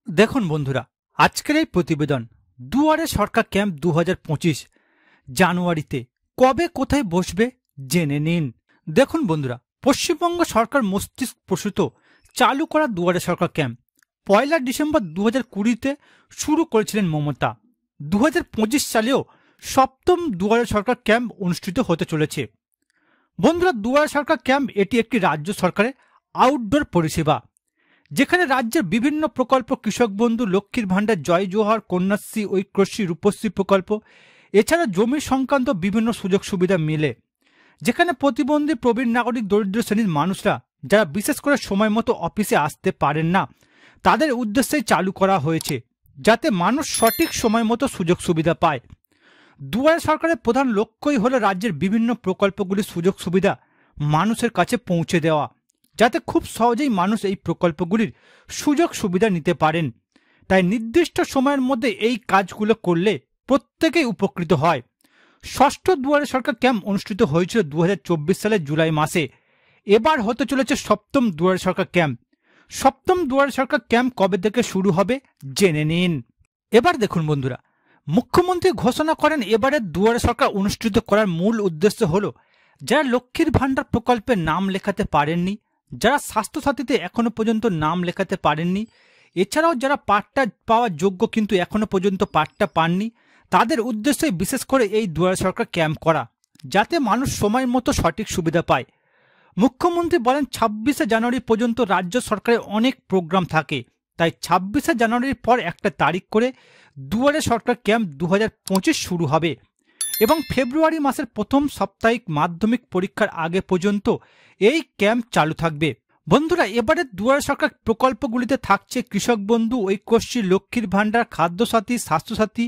দেখুন বন্ধুরা, আজকের এই প্রতিবেদন দুয়ারে সরকার ক্যাম্প 2025 জানুয়ারিতে কবে কোথায় বসবে জেনে নিন। দেখুন বন্ধুরা, পশ্চিমবঙ্গ সরকার মস্তিষ্ক প্রসূত চালু করা দুয়ারে সরকার ক্যাম্প 1 ডিসেম্বর 2020-তে শুরু করেছিলেন মমতা। 2025 সালেও সপ্তম দুয়ারে সরকার ক্যাম্প অনুষ্ঠিত হতে চলেছে। বন্ধুরা, দুয়ারে সরকার ক্যাম্প এটি একটি রাজ্য সরকারের আউটডোর পরিষেবা, যেখানে রাজ্যের বিভিন্ন প্রকল্প, কৃষক বন্ধু, লক্ষ্মীর ভাণ্ডার, জয় জোহার, কন্যাশ্রী, ঐক্যশ্রী, রূপশ্রী প্রকল্প, এছাড়া জমি সংক্রান্ত বিভিন্ন সুযোগ সুবিধা মিলে, যেখানে প্রতিবন্ধী, প্রবীণ নাগরিক, দরিদ্র শ্রেণীর মানুষরা যারা বিশেষ করে সময় মতো অফিসে আসতে পারেন না, তাদের উদ্দেশ্যেই চালু করা হয়েছে, যাতে মানুষ সঠিক সময় মতো সুযোগ সুবিধা পায়। দুয়ারে সরকারের প্রধান লক্ষ্যই হলো রাজ্যের বিভিন্ন প্রকল্পগুলির সুযোগ সুবিধা মানুষের কাছে পৌঁছে দেওয়া, যাতে খুব সহজেই মানুষ এই প্রকল্পগুলির সুযোগ সুবিধা নিতে পারেন। তাই নির্দিষ্ট সময়ের মধ্যে এই কাজগুলো করলে প্রত্যেকেই উপকৃত হয়। ষষ্ঠ দুয়ারে সরকার ক্যাম্প অনুষ্ঠিত হয়েছিল 2024 সালের জুলাই মাসে। এবার হতে চলেছে সপ্তম দুয়ারে সরকার ক্যাম্প। সপ্তম দুয়ারে সরকার ক্যাম্প কবে থেকে শুরু হবে জেনে নিন। এবার দেখুন বন্ধুরা, মুখ্যমন্ত্রী ঘোষণা করেন এবারের দুয়ারে সরকার অনুষ্ঠিত করার মূল উদ্দেশ্য হলো যারা লক্ষ্মীর ভাণ্ডার প্রকল্পে নাম লেখাতে পারেননি, যারা স্বাস্থ্যসাথীতে এখনো পর্যন্ত নাম লেখাতে পারেননি, এছাড়াও যারা পাট্টা পাওয়ার যোগ্য কিন্তু এখনো পর্যন্ত পাট্টা পাননি, তাদের উদ্দেশ্যে বিশেষ করে এই দুয়ারে সরকার ক্যাম্প করা, যাতে মানুষ সময় মতো সঠিক সুবিধা পায়। মুখ্যমন্ত্রী বলেন 26শে জানুয়ারি পর্যন্ত রাজ্য সরকারের অনেক প্রোগ্রাম থাকে, তাই 26শে জানুয়ারির পর একটা তারিখ করে দুয়ারে সরকার ক্যাম্প 2025 শুরু হবে এবং ফেব্রুয়ারি মাসের প্রথম সাপ্তাহিক মাধ্যমিক পরীক্ষার আগে পর্যন্ত এই ক্যাম্প চালু থাকবে। বন্ধুরা, এবারে দুয়ারে সরকার প্রকল্পগুলিতে থাকছে কৃষক বন্ধু, ঐক্যশ্রী, লক্ষ্মীর ভাণ্ডার, খাদ্যসাথী, স্বাস্থ্যসাথী,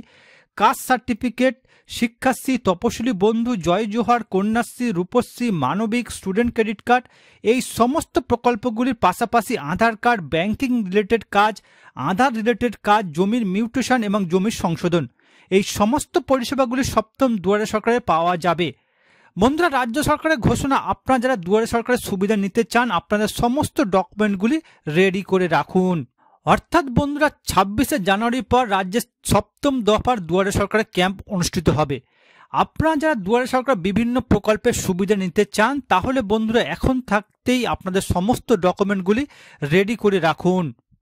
কাস্ট সার্টিফিকেট, শিক্ষাশ্রী, তপশিলি বন্ধু, জয় জোহার, কন্যাশ্রী, রূপশ্রী, মানবিক, স্টুডেন্ট ক্রেডিট কার্ড, এই সমস্ত প্রকল্পগুলির পাশাপাশি আধার কার্ড, ব্যাংকিং রিলেটেড কাজ, আধার রিলেটেড কাজ, জমির মিউটেশন এবং জমির সংশোধন, এই সমস্ত পরিষেবাগুলি সপ্তম দুয়ারে সরকারে পাওয়া যাবে। বন্ধুরা, রাজ্য সরকারের ঘোষণা, আপনারা যারা দুয়ারে সরকারের সুবিধা নিতে চান আপনাদের সমস্ত ডকুমেন্টগুলি রেডি করে রাখুন। অর্থাৎ বন্ধুরা, 26শে জানুয়ারির পর রাজ্যের সপ্তম দফার দুয়ারে সরকারের ক্যাম্প অনুষ্ঠিত হবে। আপনারা যারা দুয়ারে সরকার বিভিন্ন প্রকল্পের সুবিধা নিতে চান, তাহলে বন্ধুরা এখন থাকতেই আপনাদের সমস্ত ডকুমেন্টগুলি রেডি করে রাখুন।